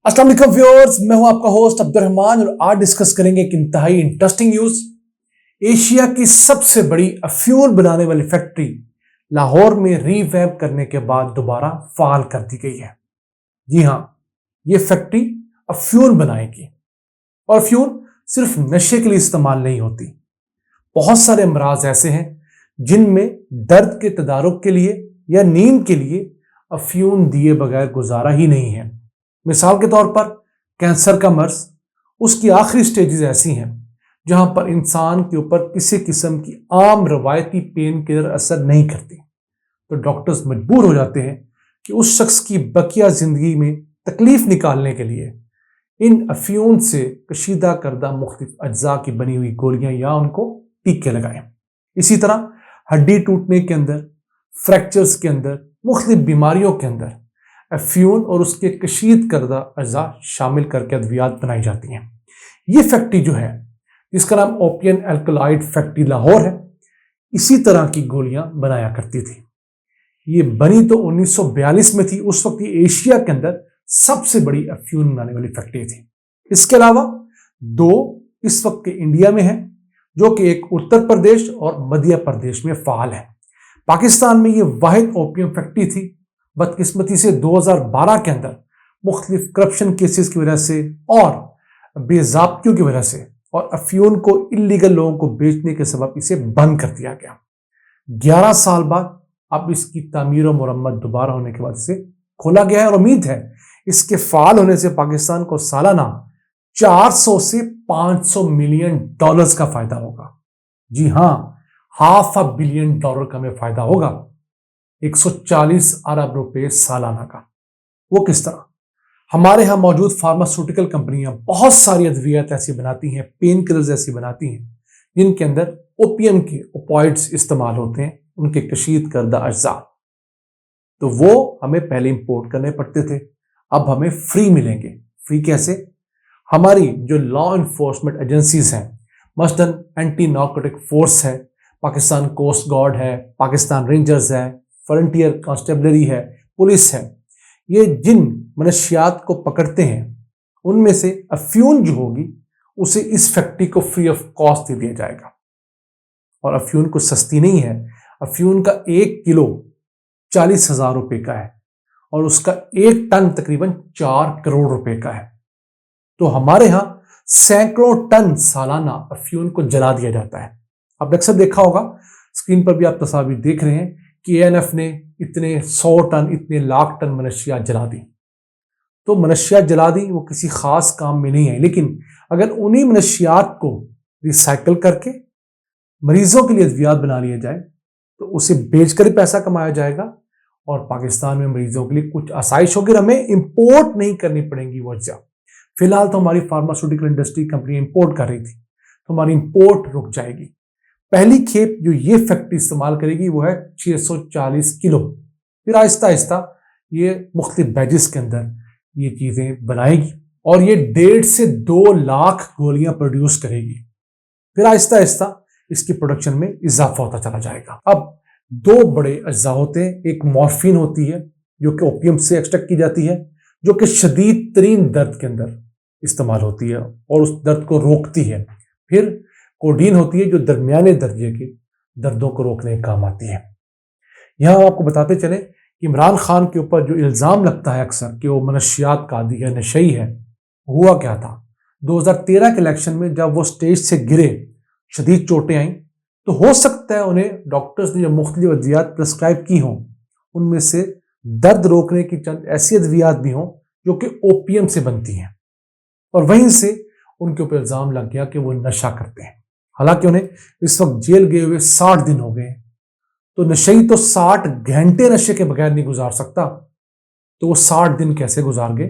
अस्सलाम वालेकुम व्यूअर्स, मैं हूं आपका होस्ट अब्दुर्रहमान और आज डिस्कस करेंगे एक इंतहाई इंटरेस्टिंग न्यूज। एशिया की सबसे बड़ी अफ्यून बनाने वाली फैक्ट्री लाहौर में रीवैम्प करने के बाद दोबारा फाल कर दी गई है। जी हां, यह फैक्ट्री अफ्यून बनाएगी और अफ्यून सिर्फ नशे के लिए इस्तेमाल नहीं होती। बहुत सारे अमराज ऐसे हैं जिनमें दर्द के तदारुक के लिए या नींद के लिए अफ्यून दिए बगैर गुजारा ही नहीं है। मिसाल के तौर पर कैंसर का मर्ज, उसकी आखिरी स्टेजेस ऐसी हैं जहां पर इंसान के ऊपर किसी किस्म की आम रवायती पेन किलर असर नहीं करती, तो डॉक्टर्स मजबूर हो जाते हैं कि उस शख्स की बकिया जिंदगी में तकलीफ निकालने के लिए इन अफ्यून से कशीदा करदा मुख्तलिफ अज्जा की बनी हुई गोलियां या उनको टीके लगाएं। इसी तरह हड्डी टूटने के अंदर, फ्रैक्चर्स के अंदर, मुख्तलिफ बीमारियों के अंदर अफ्यून और उसके कशीद करदा अज्जा शामिल करके अद्वियात बनाई जाती हैं। ये फैक्ट्री जो है, जिसका नाम ओपियम एल्कलॉइड फैक्ट्री लाहौर है, इसी तरह की गोलियां बनाया करती थी। ये बनी तो 1942 में थी। उस वक्त ये एशिया के अंदर सबसे बड़ी अफ्यून बनाने वाली फैक्ट्री थी। इसके अलावा दो इस वक्त के इंडिया में है, जो कि एक उत्तर प्रदेश और मध्य प्रदेश में फाल है। पाकिस्तान में ये वाहिद ओपियम फैक्ट्री थी। बदकिस्मती से 2012 के अंदर मुख्तलिफ करप्शन केसेस की वजह से और बेज़ाब्तियों की वजह से और अफ्यून को इलीगल लोगों को बेचने के सबब इसे बंद कर दिया गया। 11 साल बाद अब इसकी तामीर और मुरम्मत दोबारा होने के बाद इसे खोला गया है और उम्मीद है इसके फाल होने से पाकिस्तान को सालाना 400 से 500 मिलियन डॉलर्स का फायदा होगा। जी हां, $500 बिलियन का हमें फायदा होगा। 140 अरब रुपए सालाना का। वो किस तरह? हमारे यहां मौजूद फार्मास्यूटिकल कंपनियां बहुत सारी अद्वियात ऐसी बनाती हैं, पेन किलर्स ऐसी बनाती हैं जिनके अंदर ओपियम के ओपॉइड्स इस्तेमाल होते हैं, उनके कशीद करदा अज्जा। तो वो हमें पहले इंपोर्ट करने पड़ते थे, अब हमें फ्री मिलेंगे। फ्री कैसे? हमारी जो लॉ इन्फोर्समेंट एजेंसीज हैं, मसलन एंटी नार्कोटिक फोर्स है, पाकिस्तान कोस्ट गार्ड है, पाकिस्तान रेंजर्स है, फ्रंटियर कांस्टेबलरी है, पुलिस है, ये जिन मनशियात को पकड़ते हैं उनमें से अफ्यून जो होगी उसे इस फैक्ट्री को फ्री ऑफ कॉस्ट दे दिया जाएगा। और अफ्यून कुछ सस्ती नहीं है। अफ्यून का 1 किलो 40,000 रुपए का है और उसका 1 टन तकरीबन 4 करोड़ रुपए का है। तो हमारे यहां सैकड़ों टन सालाना अफ्यून को जला दिया जाता है। आपने अक्सर देखा होगा, स्क्रीन पर भी आप तस्वीर देख रहे हैं कि एएनएफ ने इतने 100 टन, इतने लाख टन मनशियात जला दी। तो मनशियात जला दी, वो किसी खास काम में नहीं है, लेकिन अगर उन्हीं मनशियात को रिसाइकल करके मरीजों के लिए अद्वियात बना लिया जाए तो उसे बेचकर पैसा कमाया जाएगा और पाकिस्तान में मरीजों के लिए कुछ आसाइश होगी, हमें इंपोर्ट नहीं करनी पड़ेगी वो अज्जा। फिलहाल तो हमारी फार्मास्यूटिकल इंडस्ट्री कंपनी इंपोर्ट कर रही थी, तो हमारी इंपोर्ट रुक जाएगी। पहली खेप जो ये फैक्ट्री इस्तेमाल करेगी वो है 640 किलो। फिर आहिस्ता आहिस्ता ये मुख्तलिफ बैचेस के अंदर ये चीज़ें बनाएगी और ये 1.5 से 2 लाख गोलियां प्रोड्यूस करेगी। फिर आहिस्ता आहिस्ता इसकी प्रोडक्शन में इजाफा होता चला जाएगा। अब 2 बड़े अज्जा होते हैं। एक मॉर्फिन होती है जो कि ओपियम से एक्सट्रैक्ट की जाती है, जो कि शदीद तरीन दर्द के अंदर इस्तेमाल होती है और उस दर्द को रोकती है। फिर कोडीन होती है जो दरमियाने दर्जे के दर्दों को रोकने के काम आती है। यहां आपको बताते चले कि इमरान खान के ऊपर जो इल्ज़ाम लगता है अक्सर कि वो मनशियात का आदी है, नशई है, हुआ क्या था 2013 के इलेक्शन में जब वो स्टेज से गिरे, शदीद चोटें आईं, तो हो सकता है उन्हें डॉक्टर्स ने जो मुख्तलिफ अद्वियात प्रिस्क्राइब की हों उनमें से दर्द रोकने की चंद ऐसी अद्वियात भी हों जो कि ओपियम से बनती हैं, और वहीं से उनके ऊपर इल्ज़ाम लग गया कि वो नशा करते हैं। हालांकि उन्हें इस वक्त जेल गए हुए 60 दिन हो गए, तो नशई तो 60 घंटे नशे के बगैर नहीं गुजार सकता, तो वो 60 दिन कैसे गुजार गए?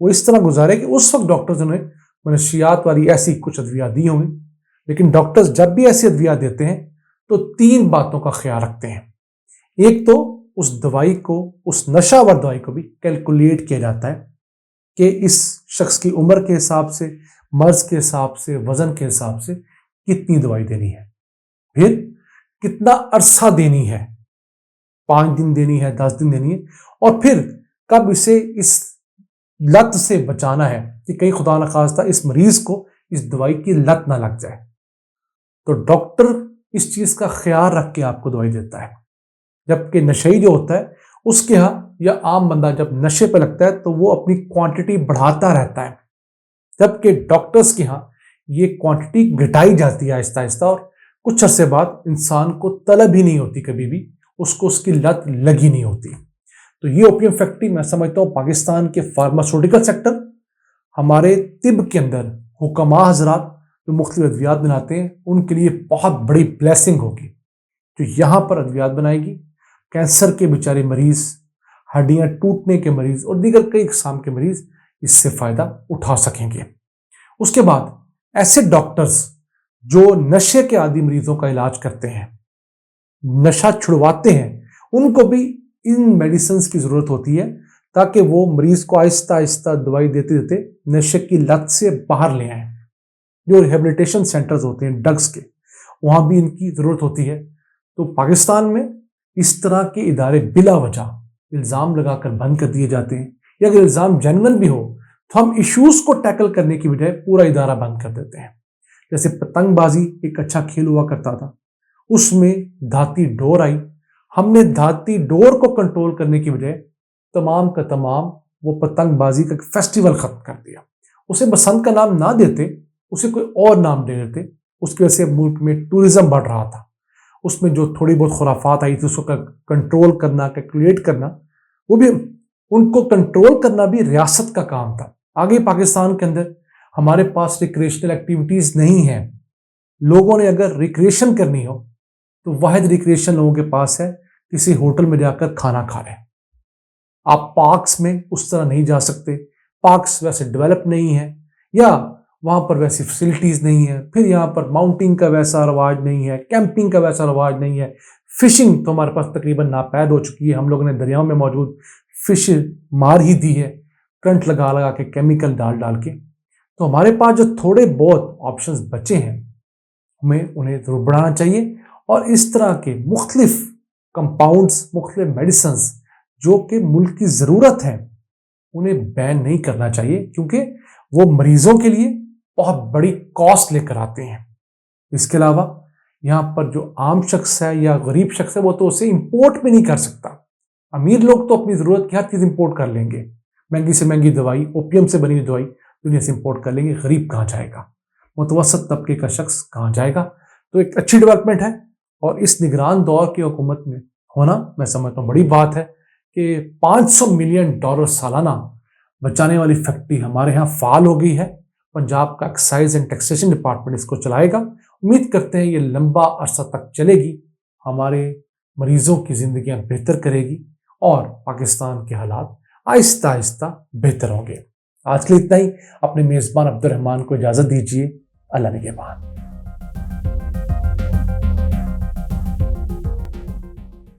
वो इस तरह गुजारे कि उस वक्त डॉक्टर्स उन्हें मनशियात वाली ऐसी कुछ अद्वियात दी होंगी, लेकिन डॉक्टर्स जब भी ऐसी अद्वियात देते हैं तो 3 बातों का ख्याल रखते हैं। एक तो उस दवाई को, उस नशावर दवाई को भी कैलकुलेट किया जाता है कि इस शख्स की उम्र के हिसाब से, मर्ज के हिसाब से, वजन के हिसाब से कितनी दवाई देनी है, फिर कितना अरसा देनी है, 5 दिन देनी है, 10 दिन देनी है, और फिर कब इसे इस لت سے بچانا ہے کہ کہیں خدا نخواستہ اس مریض کو اس دوائی کی لت نہ لگ جائے، تو ڈاکٹر اس چیز کا خیال رکھ کے آپ کو دوائی دیتا ہے. جبکہ نشئی جو ہوتا ہے اس کے ہاں یا عام بندہ جب نشے پہ لگتا ہے تو وہ اپنی کوانٹٹی بڑھاتا رہتا ہے، جبکہ ڈاکٹرز کے ہاں یہ کوانٹٹی گھٹائی جاتی ہے آہستہ آہستہ، اور کچھ عرصے بعد انسان کو طلب ہی نہیں ہوتی، کبھی بھی اس کو اس کی لت لگی نہیں ہوتی. تو یہ اوپیم فیکٹری میں سمجھتا ہوں پاکستان کے فارماسوٹیکل سیکٹر، ہمارے طب کے اندر حکماء حضرات جو مختلف ادویات بناتے ہیں ان کے لیے بہت بڑی بلیسنگ ہوگی. جو یہاں پر ادویات بنائے گی، کینسر کے بیچارے مریض، ہڈیاں ٹوٹنے کے مریض اور دیگر کئی اقسام کے مریض اس سے فائدہ اٹھا سکیں گے. اس کے بعد ایسے ڈاکٹرز جو نشے کے عادی مریضوں کا علاج کرتے ہیں، نشہ چھڑواتے ہیں، ان کو بھی ان میڈیسنز کی ضرورت ہوتی ہے تاکہ وہ مریض کو آہستہ آہستہ دوائی دیتے دیتے نشے کی لت سے باہر لے آئیں. جو ریہیبلیٹیشن سینٹرز ہوتے ہیں ڈرگز کے، وہاں بھی ان کی ضرورت ہوتی ہے. تو پاکستان میں اس طرح کے ادارے بلا وجہ الزام لگا کر بند کر دیے جاتے ہیں، یا اگر الزام جینون بھی ہو تو ہم ایشوز کو ٹیکل کرنے کی بجائے پورا ادارہ بند کر دیتے ہیں. جیسے پتنگ بازی ایک اچھا کھیل ہوا کرتا تھا، اس میں دھاتی ڈور آئی، ہم نے دھاتی ڈور کو کنٹرول کرنے کی بجائے تمام کا تمام وہ پتنگ بازی کا فیسٹیول ختم کر دیا. اسے بسنت کا نام نہ دیتے، اسے کوئی اور نام دے دیتے. اس کی وجہ سے ملک میں ٹورزم بڑھ رہا تھا. اس میں جو تھوڑی بہت خرافات آئی تھی اس کو کنٹرول کرنا، کیلکولیٹ کرنا، وہ بھی ان کو کنٹرول کرنا بھی ریاست کا کام تھا. آگے پاکستان کے اندر ہمارے پاس ریکریشنل ایکٹیویٹیز نہیں ہیں. لوگوں نے اگر ریکریشن کرنی ہو تو واحد ریکریشن لوگوں کے پاس ہے کسی ہوٹل میں جا کر کھانا کھا لیں. آپ پارکس میں اس طرح نہیں جا سکتے، پارکس ویسے ڈیولپ نہیں ہیں، یا وہاں پر ویسی فیسلٹیز نہیں ہیں. پھر یہاں پر ماؤنٹنگ کا ویسا رواج نہیں ہے، کیمپنگ کا ویسا رواج نہیں ہے. فشنگ تو ہمارے پاس تقریباً ناپید ہو چکی ہے. ہم لوگوں نے دریاؤں میں موجود فش مار ہی دی ہے، کرنٹ لگا لگا کے، کیمیکل ڈال ڈال کے. تو ہمارے پاس جو تھوڑے بہت آپشنز بچے ہیں ہمیں انہیں ضرور بڑھانا چاہیے، اور اس طرح کے مختلف کمپاؤنڈز، مختلف میڈیسنز جو کہ ملک کی ضرورت ہے انہیں بین نہیں کرنا چاہیے، کیونکہ وہ مریضوں کے لیے بہت بڑی کاسٹ لے کر آتے ہیں. اس کے علاوہ یہاں پر جو عام شخص ہے یا غریب شخص ہے وہ تو اسے امپورٹ بھی نہیں کر سکتا. امیر لوگ تو اپنی ضرورت کی ہر چیز امپورٹ کر لیں گے، مہنگی سے مہنگی دوائی، اوپیم سے بنی ہوئی دوائی دنیا سے امپورٹ کر لیں گے. غریب کہاں جائے گا؟ متوسط طبقے کا شخص کہاں جائے گا؟ تو ایک اچھی ڈیولپمنٹ ہے، اور اس نگران دور کی حکومت میں ہونا میں سمجھتا ہوں بڑی بات ہے کہ $500 ملین سالانہ بچانے والی فیکٹری ہمارے ہاں فعال ہو گئی ہے. پنجاب کا ایکسائز اینڈ ٹیکسیشن ڈپارٹمنٹ اس کو چلائے گا. امید کرتے ہیں یہ لمبا عرصہ تک چلے گی، ہمارے مریضوں کی زندگیاں بہتر کرے گی، اور پاکستان کے حالات آہستہ آہستہ بہتر ہوں گے. آج کے لیے اتنا ہی. اپنے میزبان عبد الرحمان کو اجازت دیجیے. اللہ نگہبان.